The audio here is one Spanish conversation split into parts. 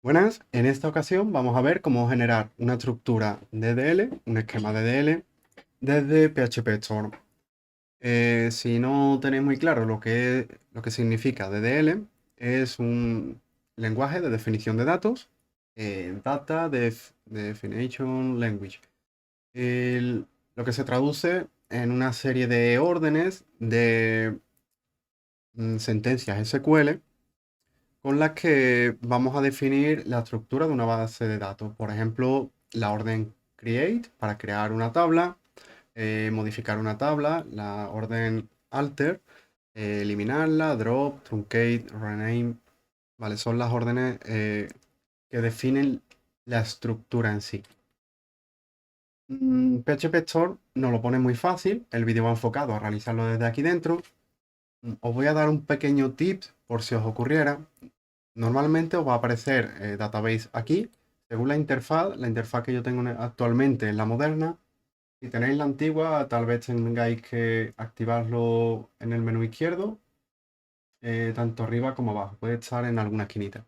Buenas, en esta ocasión vamos a ver cómo generar una estructura DDL, un esquema DDL, desde PHP Storm. Si no tenéis muy claro lo que significa DDL, es un lenguaje de definición de datos, Definition Language. Lo que se traduce en una serie de órdenes de sentencias SQL con las que vamos a definir la estructura de una base de datos. Por ejemplo, la orden create para crear una tabla, modificar una tabla, la orden alter, eliminarla, drop, truncate, rename. Vale, son las órdenes que definen la estructura en sí. PHP Store nos lo pone muy fácil, el vídeo va enfocado a realizarlo desde aquí dentro. Os voy a dar un pequeño tip por si os ocurriera. Normalmente os va a aparecer Database aquí. Según la interfaz que yo tengo actualmente es la moderna. Si tenéis la antigua, tal vez tengáis que activarlo en el menú izquierdo, tanto arriba como abajo. Puede estar en alguna esquinita.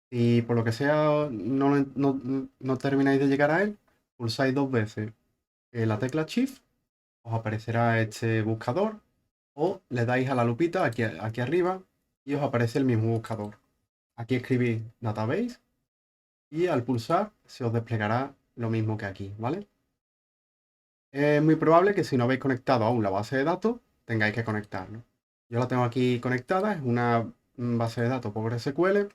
Si por lo que sea no termináis de llegar a él, pulsáis dos veces la tecla Shift, os aparecerá este buscador, o le dais a la lupita aquí arriba y os aparece el mismo buscador. Aquí escribís Database y al pulsar se os desplegará lo mismo que aquí, ¿vale? Es muy probable que si no habéis conectado aún la base de datos, tengáis que conectarlo. Yo la tengo aquí conectada, es una base de datos PostgreSQL.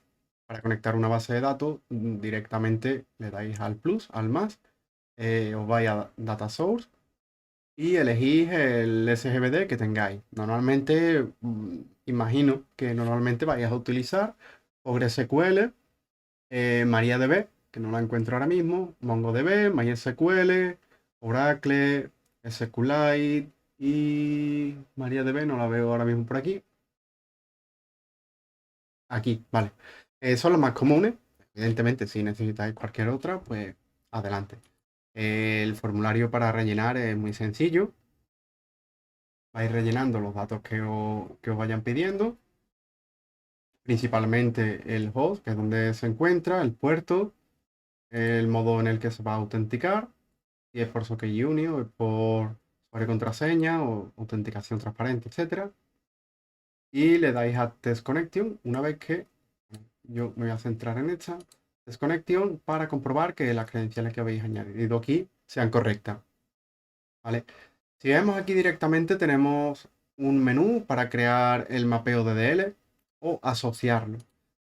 Para conectar una base de datos, directamente le dais al plus, al más, os vais a Data Source y elegís el SGBD que tengáis. Normalmente, imagino que normalmente vais a utilizar PostgreSQL, MariaDB, que no la encuentro ahora mismo, MongoDB, MySQL, Oracle, SQLite y MariaDB no la veo ahora mismo por aquí. Aquí, vale. Son los más comunes. Evidentemente, si necesitáis cualquier otra, pues adelante. El formulario para rellenar es muy sencillo. Vais rellenando los datos que os vayan pidiendo, principalmente el host, que es donde se encuentra, el puerto, el modo en el que se va a autenticar, si es por SockEye Junior, o es por usuario y contraseña o autenticación transparente, etcétera. Y le dais a Test Connection una vez que yo me voy a centrar en esta Test Connection para comprobar que las credenciales que habéis añadido aquí sean correctas. ¿Vale? Si vemos aquí directamente tenemos un menú para crear el mapeo DDL o asociarlo.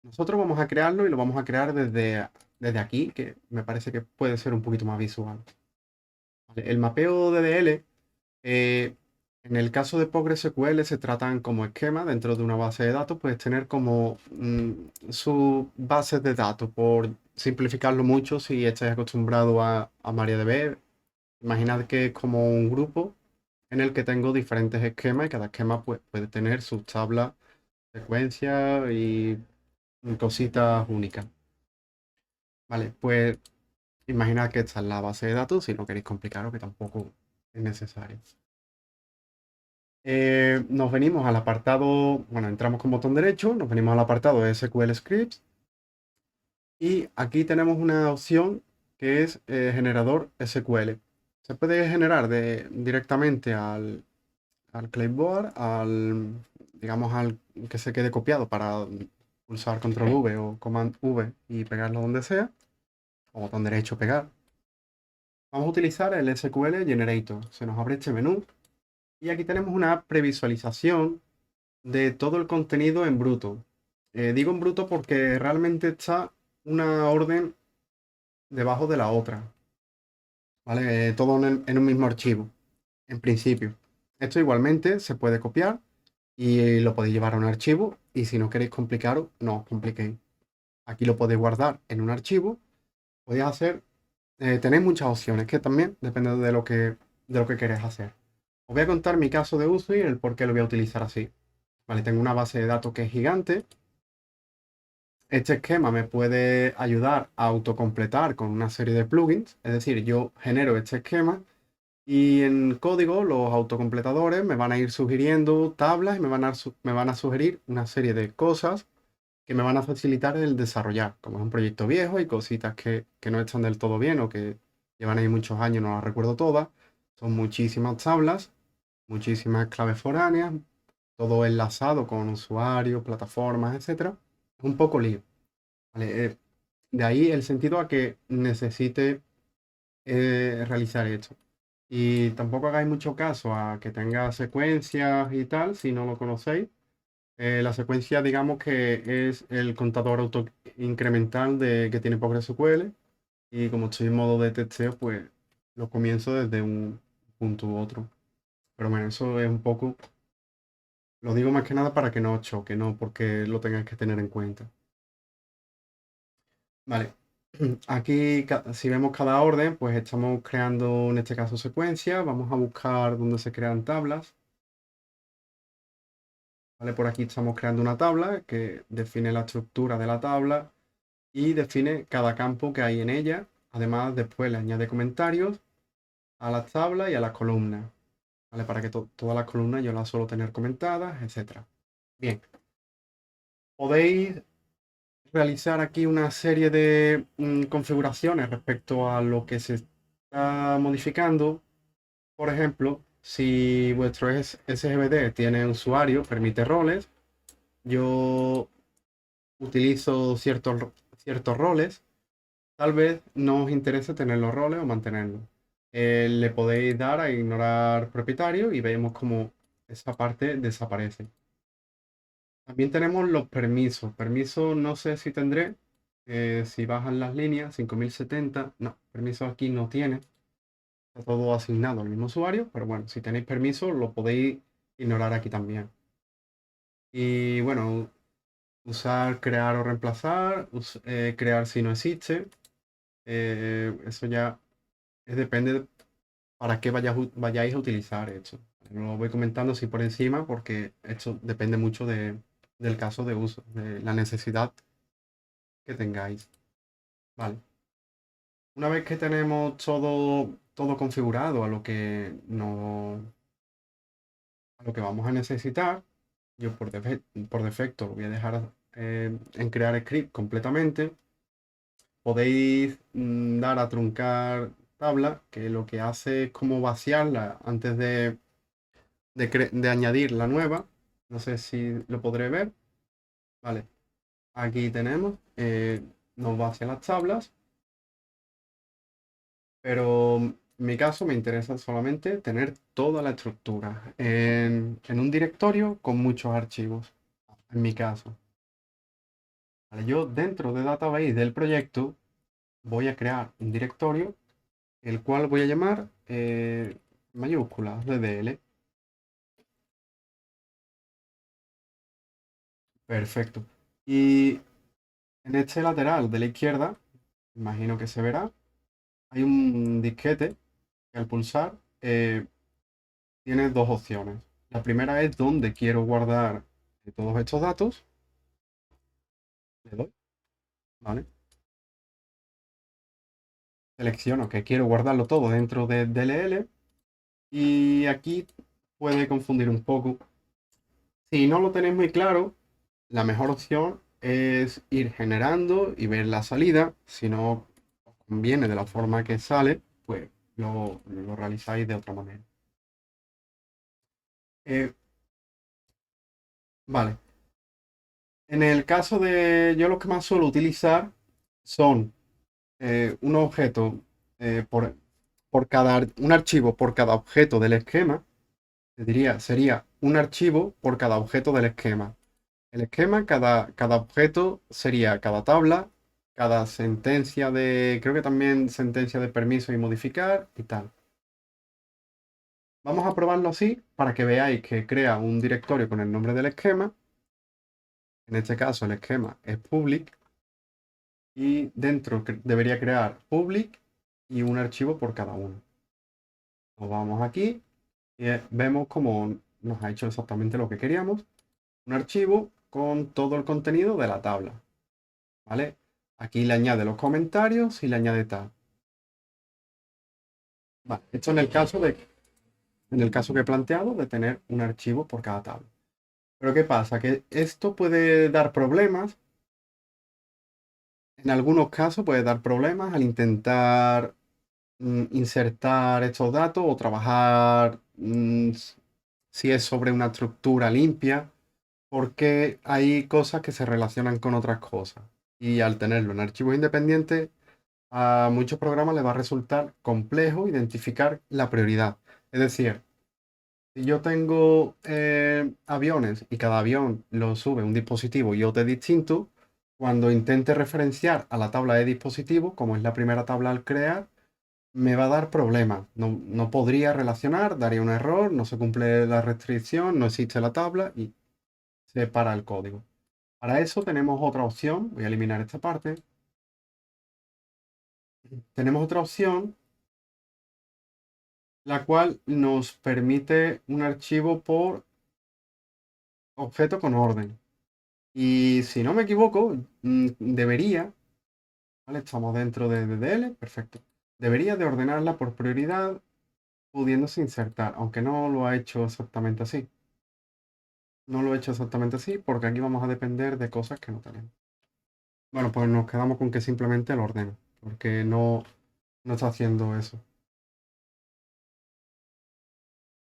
Nosotros vamos a crearlo y lo vamos a crear desde aquí, que me parece que puede ser un poquito más visual. ¿Vale? El mapeo DDL, eh, en el caso de PostgreSQL, se tratan como esquema dentro de una base de datos, puedes tener como su base de datos, por simplificarlo mucho, si estáis acostumbrado a MariaDB. Imaginad que es como un grupo en el que tengo diferentes esquemas y cada esquema pues, puede tener sus tablas, secuencias y cositas únicas. Vale, pues imaginad que esta es la base de datos, si no queréis complicaros, que tampoco es necesario. Nos venimos al apartado, bueno, entramos con botón derecho, nos venimos al apartado de SQL Scripts y aquí tenemos una opción que es generador SQL. Se puede generar directamente al clipboard, digamos, al que se quede copiado para pulsar control V o command V y pegarlo donde sea, o botón derecho pegar. Vamos a utilizar el SQL Generator. Se nos abre este menú y aquí tenemos una previsualización de todo el contenido en bruto. Digo en bruto porque realmente está una orden debajo de la otra, ¿vale? Todo en un mismo archivo, en principio. Esto igualmente se puede copiar y lo podéis llevar a un archivo y si no queréis complicaros, no os compliquéis. Aquí lo podéis guardar en un archivo, podéis hacer, tenéis muchas opciones que también depende de lo que queréis hacer. Os voy a contar mi caso de uso y el por qué lo voy a utilizar así. Vale, tengo una base de datos que es gigante. Este esquema me puede ayudar a autocompletar con una serie de plugins, es decir, yo genero este esquema y en código los autocompletadores me van a ir sugiriendo tablas y me van a sugerir una serie de cosas que me van a facilitar el desarrollar. Como es un proyecto viejo y cositas que no están del todo bien o que llevan ahí muchos años, no las recuerdo todas. Son muchísimas tablas, muchísimas claves foráneas, todo enlazado con usuarios, plataformas, etcétera. Es un poco lío. ¿Vale? De ahí el sentido a que necesite realizar esto. Y tampoco hagáis mucho caso a que tenga secuencias y tal, si no lo conocéis. La secuencia, digamos que es el contador auto incremental de, que tiene PostgreSQL. Y como estoy en modo de testeo, pues lo comienzo desde un punto u otro. Pero bueno, eso es un poco, lo digo más que nada para que no os choque, no porque lo tengáis que tener en cuenta. Vale, aquí si vemos cada orden, pues estamos creando en este caso secuencias. Vamos a buscar dónde se crean tablas. Vale, por aquí estamos creando una tabla que define la estructura de la tabla y define cada campo que hay en ella. Además, después le añade comentarios a las tablas y a las columnas. ¿Vale? Para que todas las columnas yo las suelo tener comentadas, etcétera. Bien, podéis realizar aquí una serie de configuraciones respecto a lo que se está modificando. Por ejemplo, si vuestro SGBD tiene usuario, permite roles, yo utilizo ciertos roles, tal vez no os interese tener los roles o mantenerlos. Le podéis dar a ignorar propietario y vemos cómo esa parte desaparece. También tenemos los permisos. Permisos no sé si tendré. Si bajan las líneas, 5070. No, permisos aquí no tiene. Está todo asignado al mismo usuario. Pero bueno, si tenéis permiso, lo podéis ignorar aquí también. Y bueno, usar, crear o reemplazar. Crear si no existe. Eso ya depende de para qué vayáis a utilizar esto. Lo voy comentando así por encima porque esto depende mucho del caso de uso, de la necesidad que tengáis. Vale. Una vez que tenemos todo configurado a lo que no, a lo que vamos a necesitar, yo por defecto lo voy a dejar en crear script completamente. Podéis dar a truncar tabla, que lo que hace es como vaciarla antes de añadir la nueva. No sé si lo podré ver. Vale. Aquí tenemos, nos va hacia las tablas, pero en mi caso me interesa solamente tener toda la estructura en un directorio con muchos archivos, en mi caso. Vale, yo dentro de Database del proyecto voy a crear un directorio, el cual voy a llamar mayúsculas DDL. Perfecto. Y en este lateral de la izquierda, imagino que se verá, hay un disquete que al pulsar tiene dos opciones. La primera es dónde quiero guardar todos estos datos. Le doy, ¿vale? Selecciono que quiero guardarlo todo dentro de DLL y aquí puede confundir un poco. Si no lo tenéis muy claro, la mejor opción es ir generando y ver la salida. Si no os conviene de la forma que sale, pues lo realizáis de otra manera. Eh, vale. En el caso de yo lo que más suelo utilizar son un objeto por un archivo por cada objeto del esquema. Te diría, sería un archivo por cada objeto del esquema. El esquema, cada objeto sería cada tabla, cada sentencia creo que también sentencia de permiso y modificar y tal. Vamos a probarlo así para que veáis que crea un directorio con el nombre del esquema. En este caso el esquema es public y dentro debería crear public y un archivo por cada uno. Nos vamos aquí y vemos cómo nos ha hecho exactamente lo que queríamos. Un archivo con todo el contenido de la tabla. ¿Vale? Aquí le añade los comentarios y le añade tal. Vale, esto en el caso que he planteado de tener un archivo por cada tabla. Pero ¿qué pasa? Que esto puede dar problemas En algunos casos puede dar problemas al intentar insertar estos datos o trabajar si es sobre una estructura limpia, porque hay cosas que se relacionan con otras cosas. Y al tenerlo en archivos independientes, a muchos programas les va a resultar complejo identificar la prioridad. Es decir, si yo tengo aviones y cada avión lo sube un dispositivo IoT distinto, cuando intente referenciar a la tabla de dispositivos, como es la primera tabla al crear, me va a dar problemas. No, no podría relacionar, daría un error, no se cumple la restricción, no existe la tabla y se para el código. Para eso tenemos otra opción. Voy a eliminar esta parte. Tenemos otra opción, la cual nos permite un archivo por objeto con orden. Y si no me equivoco, debería, ¿vale? Estamos dentro de DDL, perfecto. Debería de ordenarla por prioridad, pudiéndose insertar, aunque no lo ha hecho exactamente así. No lo he hecho exactamente así porque aquí vamos a depender de cosas que no tenemos. Bueno, pues nos quedamos con que simplemente lo ordeno, porque no está haciendo eso.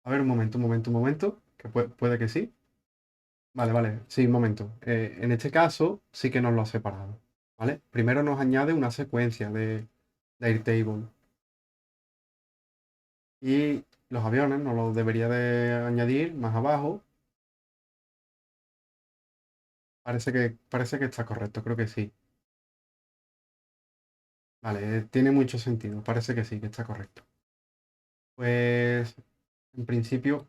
A ver, un momento, que puede que sí. Vale, vale, sí, un momento. En este caso sí que nos lo ha separado, ¿vale? Primero nos añade una secuencia de Airtable y los aviones nos los debería de añadir más abajo. Parece que está correcto, creo que sí. Vale, tiene mucho sentido, parece que sí, que está correcto. Pues en principio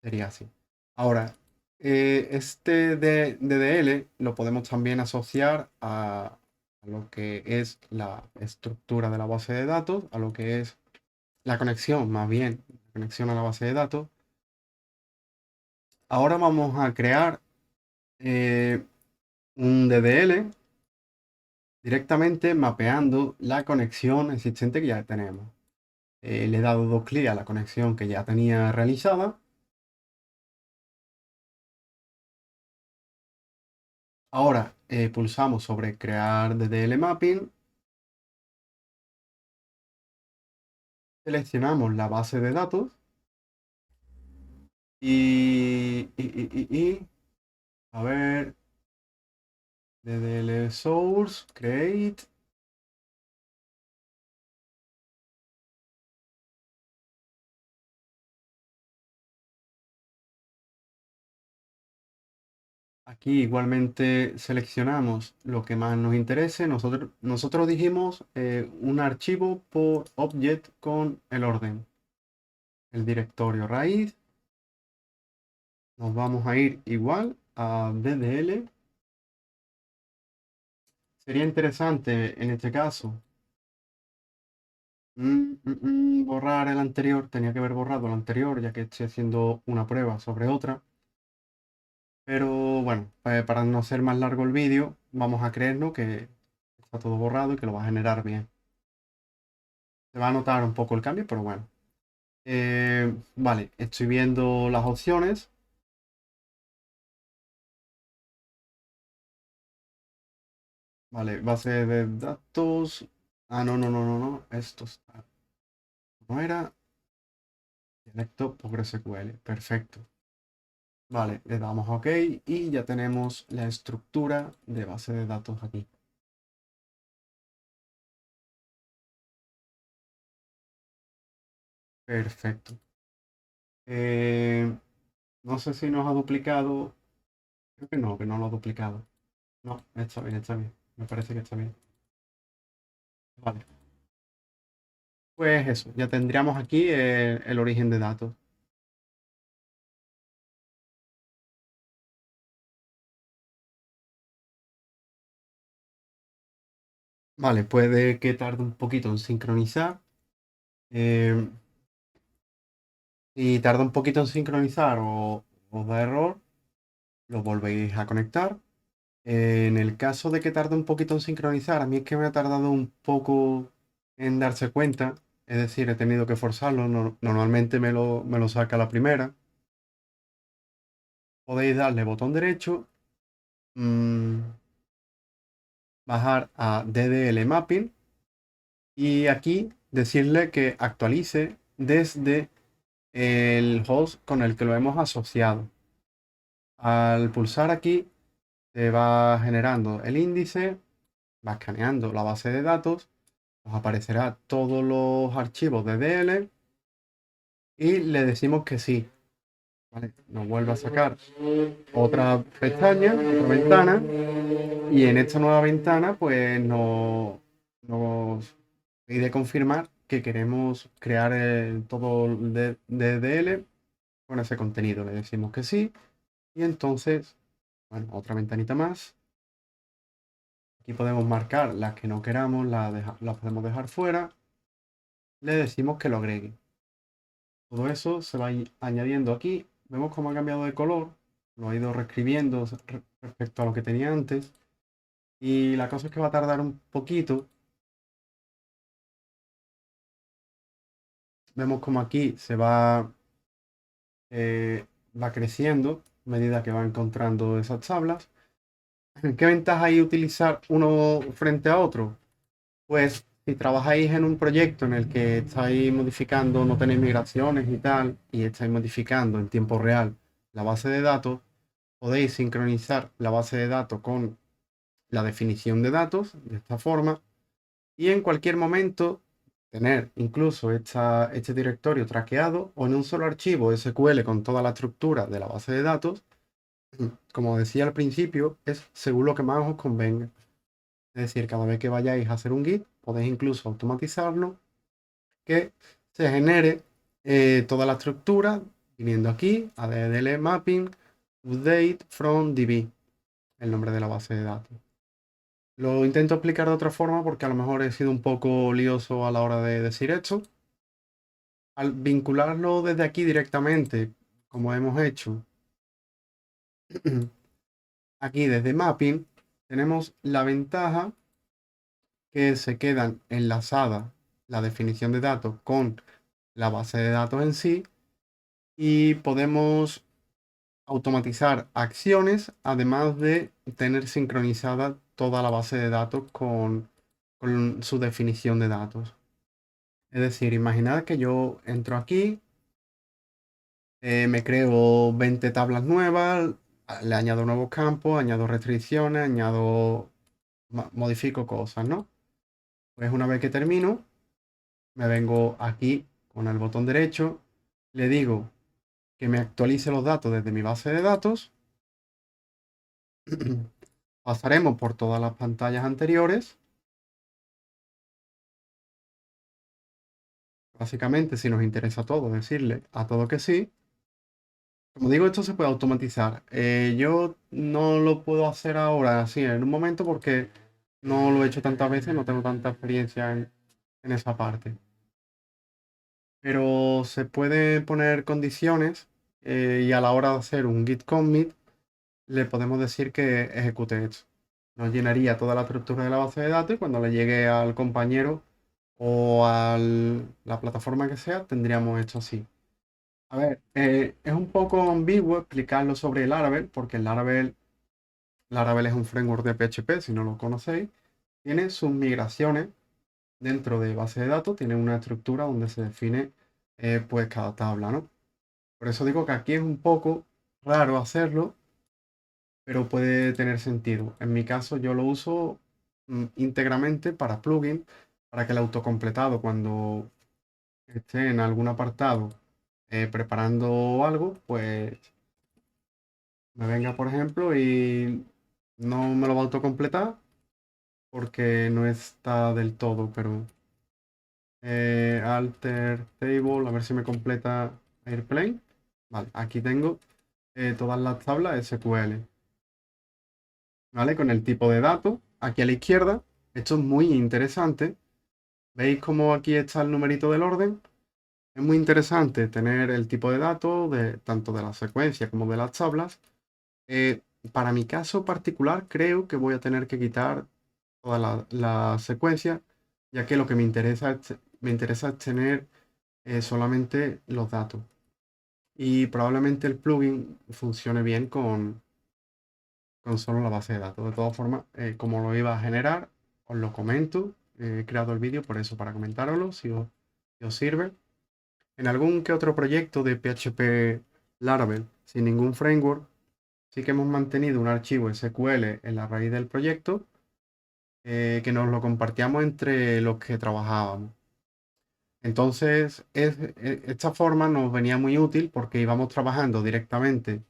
sería así. Ahora, este DDL lo podemos también asociar a lo que es la estructura de la base de datos, a lo que es la conexión, más bien, la conexión a la base de datos. Ahora vamos a crear un DDL directamente mapeando la conexión existente que ya tenemos. Le he dado dos clics a la conexión que ya tenía realizada. Ahora pulsamos sobre crear DDL mapping, seleccionamos la base de datos y a ver, DDL source, create. Aquí igualmente seleccionamos lo que más nos interese. Nosotros dijimos un archivo por object con el orden, el directorio raíz. Nos vamos a ir igual a DDL. Sería interesante en este caso borrar el anterior. Tenía que haber borrado el anterior ya que estoy haciendo una prueba sobre otra. Pero bueno, para no hacer más largo el vídeo, vamos a creernos que está todo borrado y que lo va a generar bien. Se va a notar un poco el cambio, pero bueno. Vale, estoy viendo las opciones. Vale, base de datos. Ah, no. Esto está. No era. Dialecto PostgreSQL. Perfecto. Vale, le damos a OK y ya tenemos la estructura de base de datos aquí. Perfecto. No sé si nos ha duplicado. Creo que no lo ha duplicado. No, está bien, está bien. Me parece que está bien. Vale. Pues eso, ya tendríamos aquí el origen de datos. Vale, puede que tarde un poquito en sincronizar. eh, si tarda un poquito en sincronizar o os da error, lo volvéis a conectar. En el caso de que tarde un poquito en sincronizar, a mí es que me ha tardado un poco en darse cuenta. Es decir, he tenido que forzarlo. Normalmente me lo saca a la primera. Podéis darle botón derecho. mm, bajar a DDL Mapping y aquí decirle que actualice desde el host con el que lo hemos asociado. Al pulsar aquí se va generando el índice, va escaneando la base de datos, nos aparecerá todos los archivos de DL y le decimos que sí. ¿Vale? Nos vuelve a sacar otra pestaña, otra ventana, y en esta nueva ventana pues nos pide confirmar que queremos crear todo el DDL con ese contenido. Le decimos que sí y entonces, bueno, otra ventanita más. Aquí podemos marcar las que no queramos, las podemos dejar fuera. Le decimos que lo agregue. Todo eso se va añadiendo aquí. Vemos cómo ha cambiado de color. Lo ha ido reescribiendo respecto a lo que tenía antes. Y la cosa es que va a tardar un poquito. Vemos como aquí va creciendo a medida que va encontrando esas tablas. ¿Qué ventaja hay utilizar uno frente a otro? Pues si trabajáis en un proyecto en el que estáis modificando, no tenéis migraciones y tal, y estáis modificando en tiempo real la base de datos, podéis sincronizar la base de datos con la definición de datos de esta forma y en cualquier momento tener incluso este directorio traqueado o en un solo archivo SQL con toda la estructura de la base de datos. Como decía al principio, es según lo que más os convenga. Es decir, cada vez que vayáis a hacer un Git, podéis incluso automatizarlo, que se genere toda la estructura viniendo aquí a DDL mapping update from DB, el nombre de la base de datos. Lo intento explicar de otra forma porque a lo mejor he sido un poco lioso a la hora de decir esto. Al vincularlo desde aquí directamente, como hemos hecho, aquí desde Mapping, tenemos la ventaja que se quedan enlazadas la definición de datos con la base de datos en sí y podemos automatizar acciones, además de tener sincronizada toda la base de datos con su definición de datos. Es decir, imaginad que yo entro aquí, me creo 20 tablas nuevas, le añado nuevos campos, añado restricciones, modifico cosas, ¿no? Pues una vez que termino, me vengo aquí con el botón derecho, le digo que me actualice los datos desde mi base de datos. Pasaremos por todas las pantallas anteriores. Básicamente, si nos interesa todo, decirle a todo que sí. Como digo, esto se puede automatizar. Yo no lo puedo hacer ahora, así, en un momento, porque no lo he hecho tantas veces, no tengo tanta experiencia en esa parte. Pero se puede poner condiciones y a la hora de hacer un git commit, le podemos decir que ejecute esto. Nos llenaría toda la estructura de la base de datos y cuando le llegue al compañero o a la plataforma que sea, tendríamos esto así. A ver, es un poco ambiguo explicarlo sobre el Laravel, porque Laravel es un framework de PHP, si no lo conocéis. Tiene sus migraciones dentro de base de datos, tiene una estructura donde se define pues cada tabla, ¿no? Por eso digo que aquí es un poco raro hacerlo, pero puede tener sentido. En mi caso yo lo uso íntegramente para plugin, para que el autocompletado cuando esté en algún apartado preparando algo, pues me venga, por ejemplo, y no me lo va a autocompletar porque no está del todo, pero alter table, a ver si me completa Airplane. Vale, aquí tengo todas las tablas SQL, ¿vale? Con el tipo de datos, aquí a la izquierda. Esto es muy interesante. ¿Veis cómo aquí está el numerito del orden? Es muy interesante tener el tipo de datos tanto de la secuencia como de las tablas. Eh, para mi caso particular, creo que voy a tener que quitar toda la secuencia, ya que lo que me interesa es tener solamente los datos. Y probablemente el plugin funcione bien con solo la base de datos. De todas formas, como lo iba a generar, os lo comento. He creado el vídeo por eso, para comentároslo, si os sirve. En algún que otro proyecto de PHP Laravel, sin ningún framework, sí que hemos mantenido un archivo SQL en la raíz del proyecto, que nos lo compartíamos entre los que trabajábamos. Entonces, esta forma nos venía muy útil porque íbamos trabajando directamente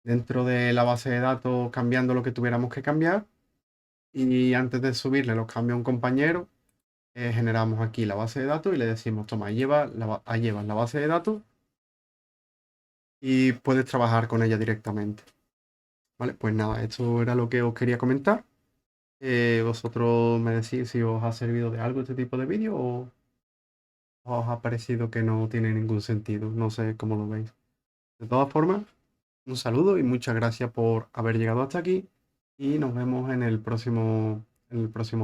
dentro de la base de datos, cambiando lo que tuviéramos que cambiar, y antes de subirle los cambios a un compañero, generamos aquí la base de datos y le decimos, toma, ahí llevas la base de datos y puedes trabajar con ella directamente. Vale, pues nada, esto era lo que os quería comentar. Vosotros me decís si os ha servido de algo este tipo de vídeo o os ha parecido que no tiene ningún sentido. No sé cómo lo veis. De todas formas, un saludo y muchas gracias por haber llegado hasta aquí y nos vemos en el próximo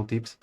tips.